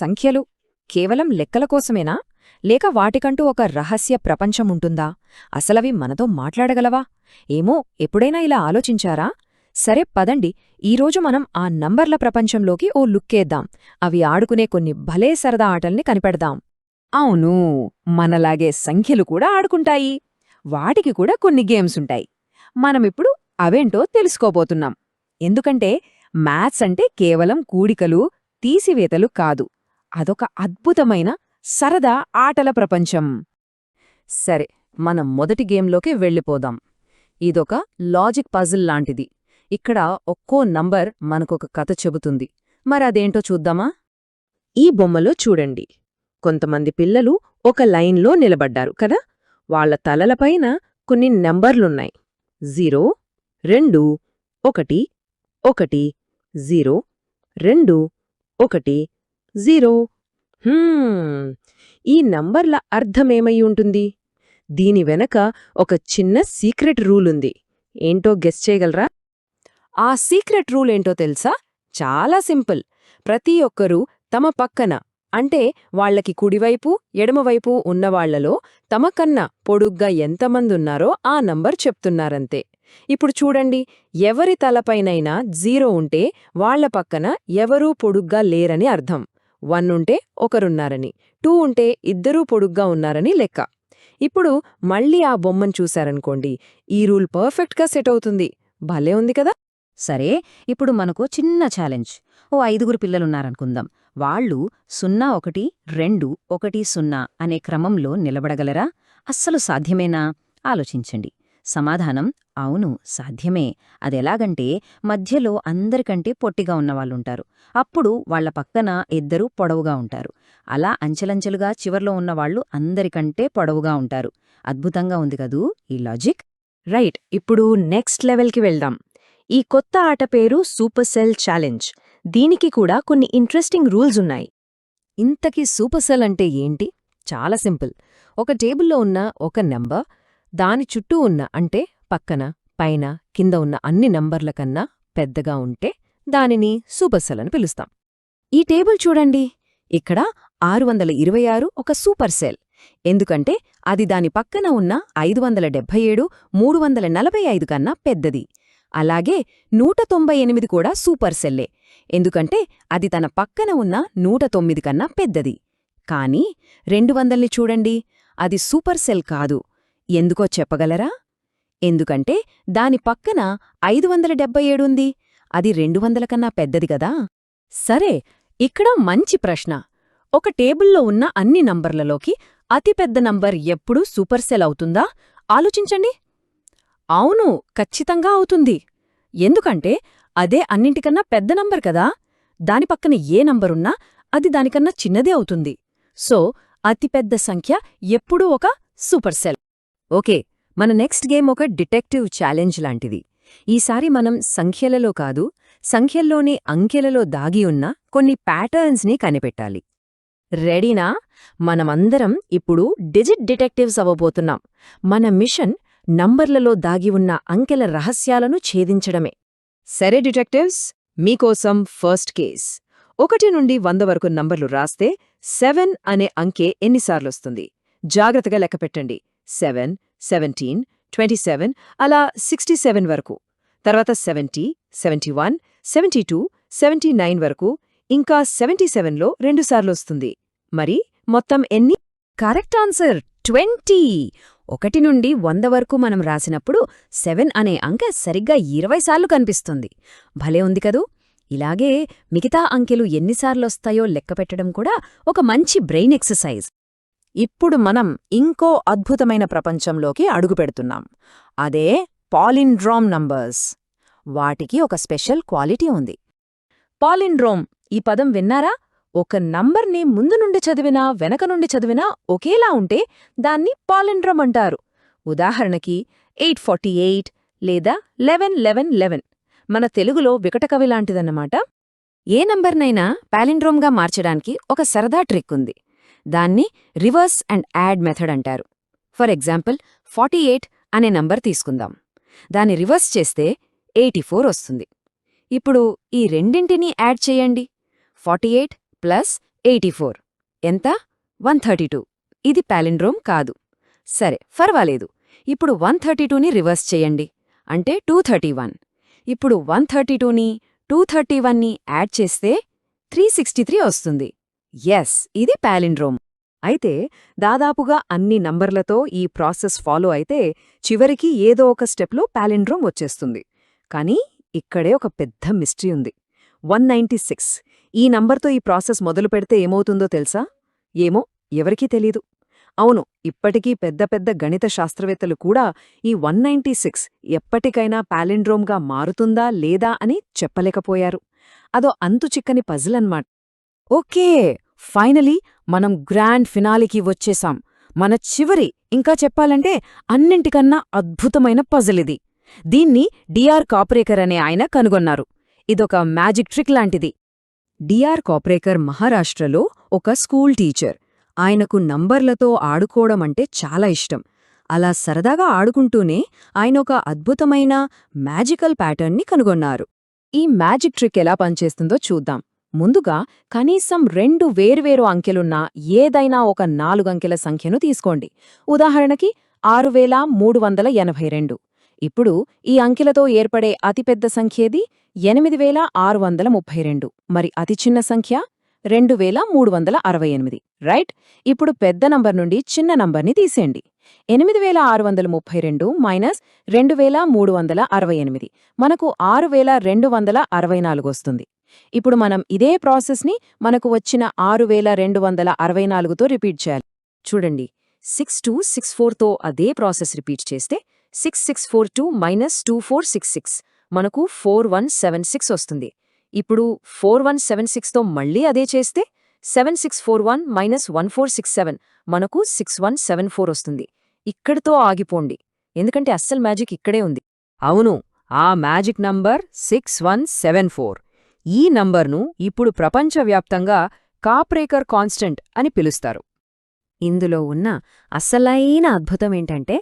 సంఖ్యలు కేవలం లెక్కల కోసమేనా? లేక వాటికంటూ ఒక రహస్య ప్రపంచముంటుందా? అసలవి మనతో మాట్లాడగలవా? ఏమో ఎప్పుడైనా ఇలా ఆలోచించారా? సరే పదండి, ఈరోజు మనం ఆ నంబర్ల ప్రపంచంలోకి ఓ లుక్కేద్దాం. అవి ఆడుకునే కొన్ని భలే సరదా ఆటల్ని కనిపెడదాం. అవును, మనలాగే సంఖ్యలు కూడా ఆడుకుంటాయి. వాటికి కూడా కొన్ని గేమ్సుంటాయి. మనమిప్పుడు అవేంటో తెలుసుకోబోతున్నాం. ఎందుకంటే మ్యాథ్స్ అంటే కేవలం కూడికలు, తీసివేతలు కాదు. అదొక అద్భుతమైన సరదా ఆటల ప్రపంచం. సరే, మనం మొదటి గేమ్లోకి వెళ్ళిపోదాం. ఇదొక లాజిక్ పజిల్ లాంటిది. ఇక్కడ ఒక్కో నంబర్ మనకొక కథ చెబుతుంది. మరదేంటో చూద్దామా? ఈ బొమ్మలో చూడండి, కొంతమంది పిల్లలు ఒక లైన్లో నిలబడ్డారు కదా. వాళ్ల తలలపైన కొన్ని నంబర్లున్నాయి. 0, 2, 1, 1, 0, 2, 1, 0. ఈ నంబర్ల అర్థమేమై ఉంటుంది? దీని వెనక ఒక చిన్న సీక్రెట్ రూలుంది. ఏంటో గెస్ చేయగలరా? ఆ సీక్రెట్ రూల్ ఏంటో తెలుసా? చాలా సింపుల్. ప్రతి ఒక్కరూ తమ పక్కన, అంటే వాళ్లకి కుడివైపు ఎడమవైపు ఉన్నవాళ్లలో తమకన్నా పొడుగ్గా ఎంతమందున్నారో ఆ నంబర్ చెప్తున్నారంతే. ఇప్పుడు చూడండి, ఎవరి తలపైనైనా 0 ఉంటే వాళ్ల పక్కన ఎవరూ పొడుగ్గా లేరని అర్థం. 1 ఉంటే ఒకరున్నారని, 2 ఉంటే ఇద్దరూ పొడుగ్గా ఉన్నారని లెక్క. ఇప్పుడు మళ్ళీ ఆ బొమ్మను చూశారనుకోండి, ఈ రూల్ పర్ఫెక్ట్గా సెట్ అవుతుంది. భలే ఉంది కదా? సరే, ఇప్పుడు మనకు చిన్న ఛాలెంజ్. ఓ 5 పిల్లలున్నారనుకుందాం. వాళ్ళు 0, 1, 2, 1, 0 అనే క్రమంలో నిలబడగలరా? అస్సలు సాధ్యమేనా? ఆలోచించండి. సమాధానం అవును, సాధ్యమే. అదెలాగంటే మధ్యలో అందరికంటే పొట్టిగా ఉన్నవాళ్ళుంటారు. అప్పుడు వాళ్ల పక్కన ఇద్దరూ పొడవుగా ఉంటారు. అలా అంచెలంచెలుగా చివర్లో ఉన్నవాళ్లు అందరికంటే పొడవుగా ఉంటారు. అద్భుతంగా ఉంది కదూ ఈ లాజిక్? రైట్, ఇప్పుడు నెక్స్ట్ లెవెల్కి వెళ్దాం. ఈ కొత్త ఆట పేరు సూపర్ సెల్ ఛాలెంజ్. దీనికి కూడా కొన్ని ఇంట్రెస్టింగ్ రూల్స్ ఉన్నాయి. ఇంతకీ సూపర్ సెల్ అంటే ఏంటి? చాలా సింపుల్. ఒక టేబుల్లో ఉన్న ఒక నంబర్ దాని చుట్టూ ఉన్న, అంటే పక్కన, పైన, కింద ఉన్న అన్ని నంబర్ల కన్నా పెద్దగా ఉంటే దానిని సూపర్ సెల్ అని పిలుస్తాం. ఈ టేబుల్ చూడండి, ఇక్కడ 626 ఒక సూపర్ సెల్. ఎందుకంటే అది దాని పక్కన ఉన్న 577, 345 కన్నా పెద్దది. అలాగే 198 కూడా సూపర్ సెల్లే. ఎందుకంటే అది తన పక్కన ఉన్న 109 కన్నా పెద్దది. కానీ 200ని చూడండి, అది సూపర్ సెల్ కాదు. ఎందుకో చెప్పగలరా? ఎందుకంటే దాని పక్కన 577 ఉంది. అది 200 కన్నా పెద్దది గదా. సరే, ఇక్కడ మంచి ప్రశ్న. ఒక టేబుల్లో ఉన్న అన్ని నంబర్లలోకి అతిపెద్ద నంబర్ ఎప్పుడూ సూపర్ సెల్ అవుతుందా? ఆలోచించండి. అవును, ఖచ్చితంగా అవుతుంది. ఎందుకంటే అదే అన్నింటికన్నా పెద్ద నంబర్ కదా. దాని పక్కన ఏ నంబరున్నా అది దానికన్నా చిన్నదే అవుతుంది. సో అతిపెద్ద సంఖ్య ఎప్పుడూ ఒక సూపర్ సెల్. ఓకే, మన నెక్స్ట్ గేమ్ ఒక డిటెక్టివ్ ఛాలెంజ్ లాంటిది. ఈసారి మనం సంఖ్యలలో కాదు, సంఖ్యల్లోని అంకెలలో దాగి ఉన్న కొన్ని ప్యాటర్న్స్ని కనిపెట్టాలి. రెడీనా? మనమందరం ఇప్పుడు డిజిట్ డిటెక్టివ్స్ అవ్వబోతున్నాం. మన మిషన్ నంబర్లలో దాగి ఉన్న అంకెల రహస్యాలను ఛేదించడమే. సరే డిటెక్టివ్స్, మీకోసం ఫస్ట్ కేస్. 1 నుండి 100 వరకు నంబర్లు రాస్తే 7 అనే అంకె ఎన్నిసార్లొస్తుంది? జాగ్రత్తగా లెక్కపెట్టండి. 7, 17, 27, అలా 67 వరకు. తర్వాత 70, 71, 72, 79 వరకు. ఇంకా 77లో 2 సార్లొస్తుంది. మరి మొత్తం ఎన్ని? Correct answer 20. 1 నుండి 100 వరకు మనం రాసినప్పుడు 7 అనే అంకె సరిగ్గా 20 సార్లు కనిపిస్తుంది. భలే ఉంది కదూ? ఇలాగే మిగతా అంకెలు ఎన్నిసార్లొస్తాయో లెక్కపెట్టడం కూడా ఒక మంచి బ్రెయిన్ ఎక్సర్సైజ్. ఇప్పుడు మనం ఇంకో అద్భుతమైన ప్రపంచంలోకి అడుగుపెడుతున్నాం. అదే పాలిండ్రోమ్ నంబర్స్. వాటికి ఒక స్పెషల్ క్వాలిటీ ఉంది. పాలిండ్రోమ్, ఈ పదం విన్నారా? ఒక నంబర్ని ముందు నుండి చదివినా వెనక నుండి చదివినా ఒకేలా ఉంటే దాన్ని పాలిండ్రోమ్ అంటారు. ఉదాహరణకి 848 లేదా 1111. మన తెలుగులో వికటకవిలాంటిదన్నమాట. ఏ నంబర్నైనా పాలిండ్రోమ్గా మార్చడానికి ఒక సరదా ట్రిక్ ఉంది. దాన్ని రివర్స్ అండ్ యాడ్ మెథడ్ అంటారు. ఫర్ ఎగ్జాంపుల్, 48 అనే నంబర్ తీసుకుందాం. దాన్ని రివర్స్ చేస్తే 84 వస్తుంది. ఇప్పుడు ఈ రెండింటినీ యాడ్ చేయండి. 48 ప్లస్ 84. ఎంత? 132. ఇది పాలిండ్రోమ్ కాదు. సరే, పర్వాలేదు. ఇప్పుడు 132ని రివర్స్ చేయండి. అంటే 231. ఇప్పుడు 132ని 231ని యాడ్ చేస్తే 363 వస్తుంది. ఎస్, ఇది పాలిండ్రోమ్. అయితే దాదాపుగా అన్ని నంబర్లతో ఈ ప్రాసెస్ ఫాలో అయితే చివరికి ఏదో ఒక స్టెప్లో పాలిండ్రోమ్ వచ్చేస్తుంది. కానీ ఇక్కడే ఒక పెద్ద మిస్టరీ ఉంది. 196. ఈ నంబర్తో ఈ ప్రాసెస్ మొదలు పెడితే ఏమవుతుందో తెలుసా? ఏమో, ఎవరికీ తెలీదు. అవును, ఇప్పటికీ పెద్ద పెద్ద గణిత శాస్త్రవేత్తలు కూడా ఈ 196 ఎప్పటికైనా పాలిండ్రోమ్గా మారుతుందా లేదా అని చెప్పలేకపోయారు. అదో అంతుచిక్కని పజిల్ అన్నమాట. ఓకే, ఫైనలీ మనం గ్రాండ్ ఫినాలికి వచ్చేసాం. మన చివరి, ఇంకా చెప్పాలంటే అన్నింటికన్నా అద్భుతమైన పజిల్ ఇది. దీన్ని డిఆర్ కాప్రేకర్ అనే ఆయన కనుగొన్నారు. ఇదొక మ్యాజిక్ ట్రిక్ లాంటిది. డిఆర్ కాప్రేకర్ మహారాష్ట్రలో ఒక స్కూల్ టీచర్. ఆయనకు నంబర్లతో ఆడుకోవడమంటే చాలా ఇష్టం. అలా సరదాగా ఆడుకుంటూనే ఆయన ఒక అద్భుతమైన మ్యాజికల్ ప్యాటర్న్ని కనుగొన్నారు. ఈ మ్యాజిక్ ట్రిక్ ఎలా పనిచేస్తుందో చూద్దాం. ముందుగా కనీసం 2 వేర్వేరు అంకెలున్న ఏదైనా ఒక 4 అంకెల సంఖ్యను తీసుకోండి. ఉదాహరణకి 6382. ఇప్పుడు ఈ అంకెలతో ఏర్పడే అతిపెద్ద సంఖ్యేది 8632. మరి అతి చిన్న సంఖ్య 2368. రైట్? ఇప్పుడు పెద్ద నంబర్ నుండి చిన్న నంబర్ని తీసేయండి. 8632 మైనస్ 2368 మనకు 6264 వస్తుంది. ఇప్పుడు మనం ఇదే ప్రాసెస్ని మనకు వచ్చిన 6264తో రిపీట్ చేయాలి. చూడండి, 6264తో అదే ప్రాసెస్ రిపీట్ చేస్తే 6642 మైనస్ 2466 మనకు 4176 వస్తుంది. ఇప్పుడు 4176తో మళ్ళీ అదే చేస్తే 7641 మైనస్ 1467 మనకు 6174 వస్తుంది. ఇక్కడితో ఆగిపోండి, ఎందుకంటే అస్సలు మ్యాజిక్ ఇక్కడే ఉంది. అవును, ఆ మ్యాజిక్ నంబర్ 6174. ఈ నంబర్ను ఇప్పుడు ప్రపంచవ్యాప్తంగా కాప్రేకర్ కాన్స్టెంట్ అని పిలుస్తారు. ఇందులో ఉన్న అసలైన అద్భుతమేంటంటే,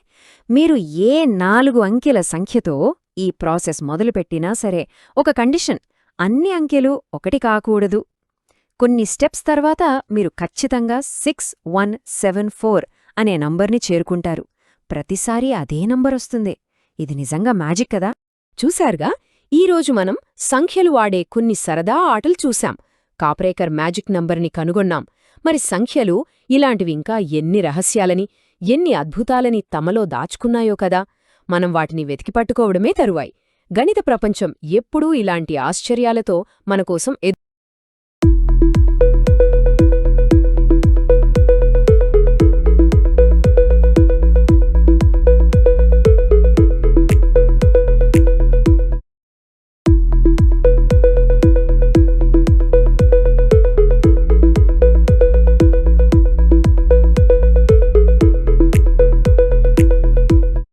మీరు ఏ 4 అంకెల సంఖ్యతో ఈ ప్రాసెస్ మొదలుపెట్టినా సరే, ఒక కండిషన్: అన్ని అంకెలు ఒకటి కాకూడదు. కొన్ని స్టెప్స్ తర్వాత మీరు ఖచ్చితంగా 6174 అనే నంబర్ని చేరుకుంటారు. ప్రతిసారీ అదే నంబరొస్తుంది. ఇది నిజంగా మ్యాజిక్ కదా? చూశారుగా, ఈరోజు మనం సంఖ్యలు వాడే కొన్ని సరదా ఆటలు చూశాం. కాప్రేకర్ మ్యాజిక్ నంబర్ని కనుగొన్నాం. మరి సంఖ్యలు ఇలాంటివి ఇంకా ఎన్ని రహస్యాలని, ఎన్ని అద్భుతాలని తమలో దాచుకున్నాయో కదా! మనం వాటిని వెతికిపట్టుకోవడమే తరువాయి. గణిత ప్రపంచం ఎప్పుడూ ఇలాంటి ఆశ్చర్యాలతో మనకోసం